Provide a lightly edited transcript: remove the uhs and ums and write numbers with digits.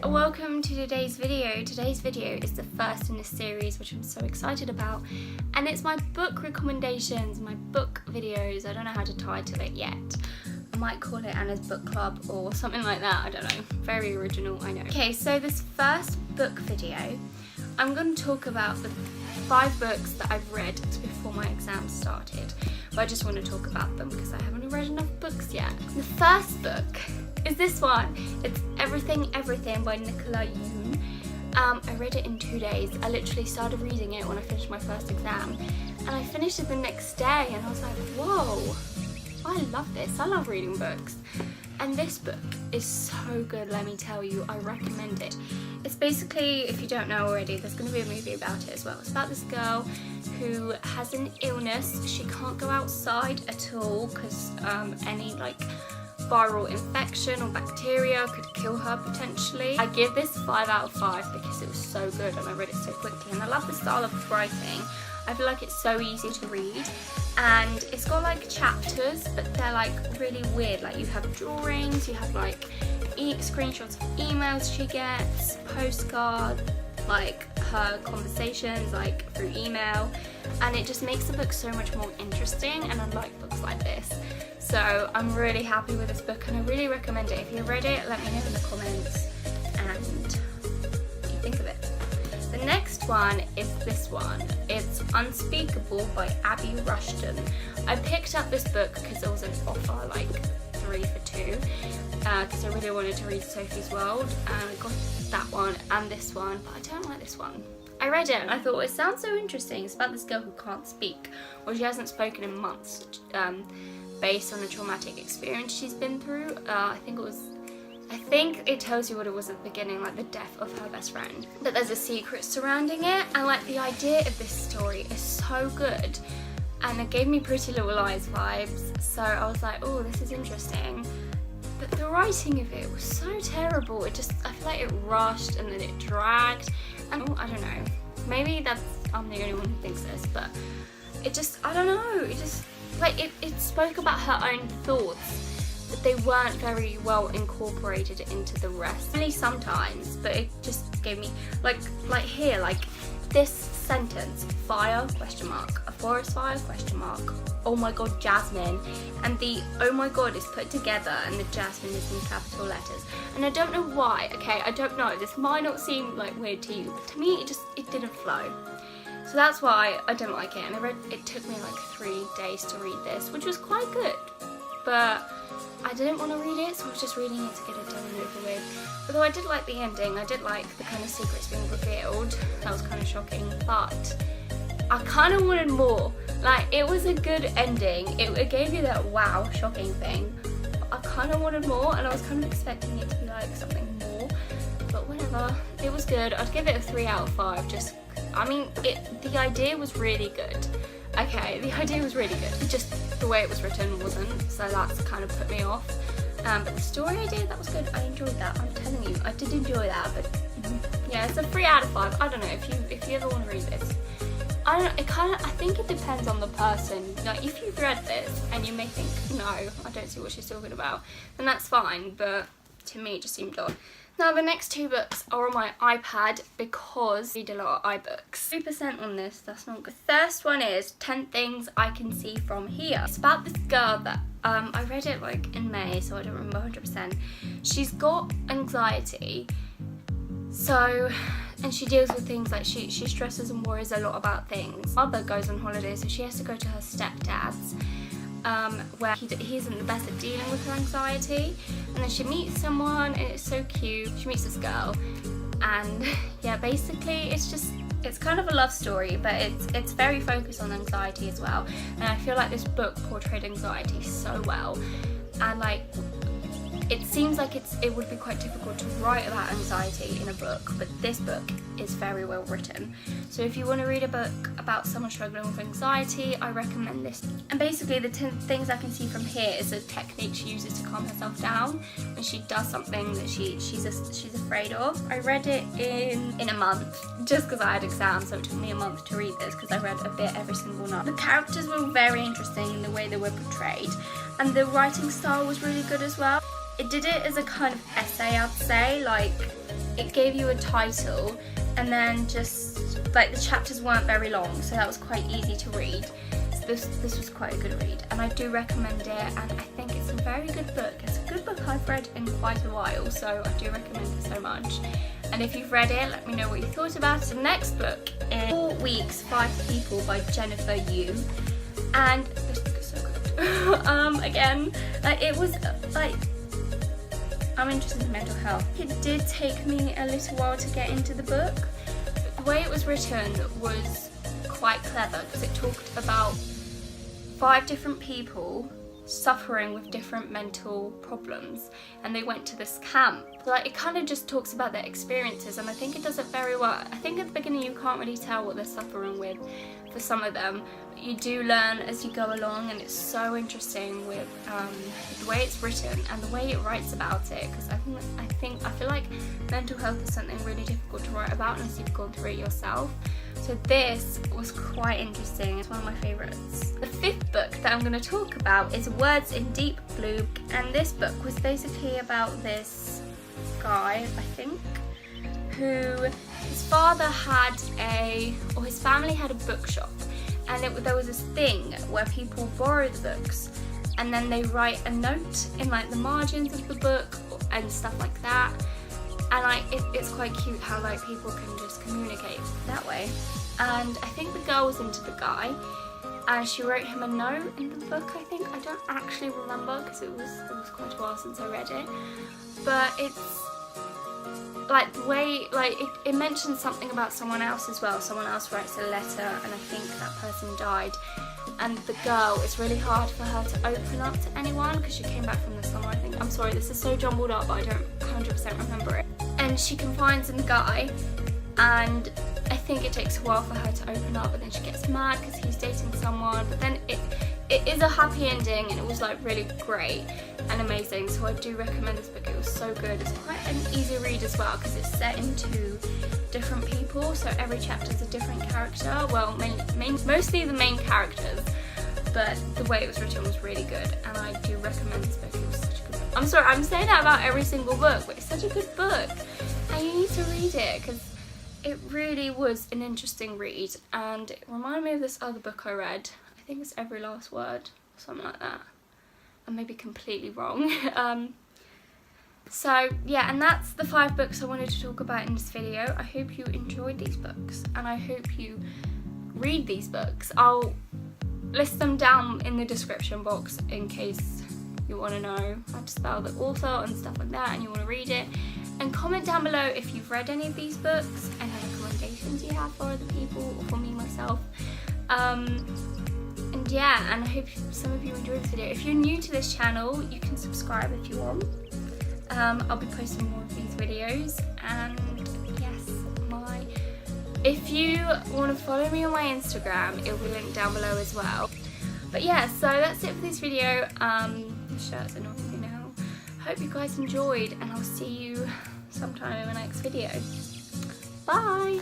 welcome to today's video. Today's video is the first in this series, which I'm so excited about, and it's my book recommendations, my book videos. I don't know how to title it yet. I might call it Anna's Book Club or something like that, I don't know. Very original, I know. Okay, so this first book video, I'm going to talk about the 5 books that I've read before my exams started. But I just want to talk about them because I haven't read enough books yet. The first book is this one. It's Everything Everything by Nicola, Yoon. I read it in 2 days. I literally started reading it when I finished my first exam, and I finished it the next day, and I was like, whoa, I love this. I love reading books. And this book is so good, let me tell you. I recommend it. It's basically, if you don't know already, there's going to be a movie about it as well. It's about this girl who has an illness. She can't go outside at all because any viral infection or bacteria could kill her potentially. I give this 5 out of 5 because it was so good and I read it so quickly, and I love the style of writing. I feel like it's so easy to read, and it's got like chapters, but they're like really weird. Like you have drawings, you have like screenshots of emails she gets, postcards, like her conversations like through email, and it just makes the book so much more interesting, and I like books like this. So I'm really happy with this book and I really recommend it. If you read it, let me know in the comments and what you think of it. The next one is this one. It's Unspeakable by Abbie Rushton. I picked up this book because it was an offer, like 3 for 2, because I really wanted to read Sophie's World, and I got that one and this one, but I don't like this one. I read it and I thought it sounds so interesting. It's about this girl who can't speak, or she hasn't spoken in months, based on a traumatic experience she's been through. I think it tells you what it was at the beginning, like the death of her best friend. But there's a secret surrounding it, and like the idea of this story is so good, and it gave me Pretty Little Lies vibes. So I was like, oh, this is interesting. But the writing of it was so terrible. I feel like it rushed and then it dragged, and I don't know. Maybe I'm the only one who thinks this, but I don't know. It spoke about her own thoughts, but they weren't very well incorporated into the rest. Only sometimes, but it just gave me like here, like this sentence: fire ? A forest fire ? Oh my god, Jasmine, and the oh my god is put together, and the Jasmine is in capital letters. And I don't know why. Okay, I don't know. This might not seem like weird to you, but to me, it didn't flow. So that's why I didn't like it, and it took me like 3 days to read this, which was quite good, but I didn't want to read it, so I was just reading it to get it done and over with. Although I did like the ending, I did like the kind of secrets being revealed. That was kind of shocking, but I kind of wanted more. Like, it was a good ending, it gave you that wow, shocking thing, but I kind of wanted more, and I was kind of expecting it to be like something more, but whatever. It was good. I'd give it a 3 out of 5, the idea was really good. Okay, the idea was really good. Just the way it was written wasn't, so that's kind of put me off. But the story idea, that was good. I enjoyed that. I'm telling you, I did enjoy that. But yeah, it's a 3 out of 5. I don't know if you ever want to read this. I think it depends on the person. Like, if you've read this and you may think, no, I don't see what she's talking about, then that's fine. But to me, it just seemed odd. Now, the next 2 books are on my iPad because I read a lot of iBooks. 3% on this, that's not good. The first one is 10 Things I Can See From Here. It's about this girl that, I read it like in May, so I don't remember 100%. She's got anxiety, and she deals with things like she stresses and worries a lot about things. Mother goes on holiday, so she has to go to her stepdad's, where he isn't the best at dealing with her anxiety, and then she meets someone and it's so cute. She meets this girl, and yeah, basically it's kind of a love story, but it's very focused on anxiety as well, and I feel like this book portrayed anxiety so well, and like it seems like it would be quite difficult to write about anxiety in a book, but this book is very well written. So if you want to read a book about someone struggling with anxiety, I recommend this. And basically the 10 things I can see from here is a technique she uses to calm herself down when she does something that she's afraid of. I read it in a month, just because I had exams, so it took me a month to read this because I read a bit every single night. The characters were very interesting in the way they were portrayed, and the writing style was really good as well. It did it as a kind of essay, I'd say, like it gave you a title, and then just like the chapters weren't very long, so that was quite easy to read. So this was quite a good read, and I do recommend it, and I think it's a very good book. It's a good book I've read in quite a while, so I do recommend it so much. And if you've read it, let me know what you thought about it. The next book is 4 Weeks, 5 People by Jennifer Yoon, and this book is so good. Again, like it was like, I'm interested in mental health. It did take me a little while to get into the book. The way it was written was quite clever because it talked about 5 different people suffering with different mental problems, and they went to this camp. Like, it kind of just talks about their experiences, and I think it does it very well. I think at the beginning you can't really tell what they're suffering with for some of them, but you do learn as you go along, and it's so interesting with the way it's written and the way it writes about it, because I feel like mental health is something really difficult to write about unless you've gone through it yourself. So this was quite interesting. It's one of my favourites. The 5th book that I'm going to talk about is Words in Deep Blue, and this book was basically about this guy, I think, who his father had his family had a bookshop, and there was this thing where people borrow the books and then they write a note in like the margins of the book and stuff like that. And it's quite cute how like people can just communicate that way. And I think the girl was into the guy, and she wrote him a note in the book, I think. I don't actually remember because it was quite a while since I read it. But it's like the way, like it mentions something about someone else as well. Someone else writes a letter, and I think that person died. And the girl, it's really hard for her to open up to anyone because she came back from the summer, I think. I'm sorry, this is so jumbled up, but I don't 100% remember it. And she confides in the guy, and I think it takes a while for her to open up, but then she gets mad because he's dating someone. But then it is a happy ending, and it was like really great and amazing. So I do recommend this book. It was so good. It's quite an easy read as well because it's set into different people, so every chapter is a different character. Well, mostly the main characters, but the way it was written was really good, and I do recommend this book. It was such a good book. I'm sorry, I'm saying that about every single book, but it's such a good book, and you need to read it because it really was an interesting read, and it reminded me of this other book I read. I think it's Every Last Word, something like that. I may be completely wrong. So yeah, and that's the 5 books I wanted to talk about in this video. I hope you enjoyed these books, and I hope you read these books. I'll list them down in the description box in case you want to know how to spell the author and stuff like that and you want to read it. And comment down below if you've read any of these books and any recommendations you have for other people or for me myself. And yeah, and I hope some of you enjoyed this video. If you're new to this channel, you can subscribe if you want. I'll be posting more of these videos, and yes, if you want to follow me on my Instagram, it'll be linked down below as well. But yeah, so that's it for this video. The shirt's annoying me now. Hope you guys enjoyed, and I'll see you sometime in the next video. Bye!